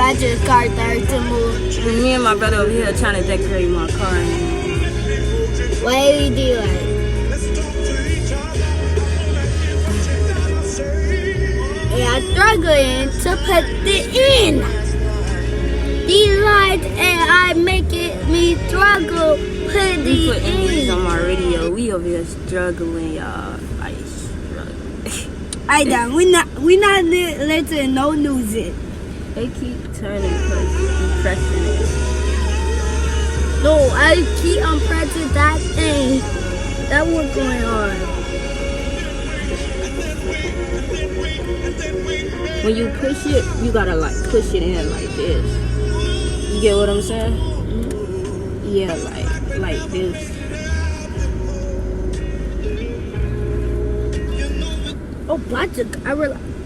I just got there to move. Me and my brother over here trying to decorate my car. What are you doing? Yeah, I'm struggling to put it in. These lights and I make it me struggle put We it put English in. on my radio. We over here struggling, y'all. I struggling. I don't. We not listening no music. They keep turning because I'm pressing it. No, I keep on pressing that thing. That what's going on. When you push it, you gotta like push it in like this. You get what I'm saying? Yeah, like this. Oh, I realized.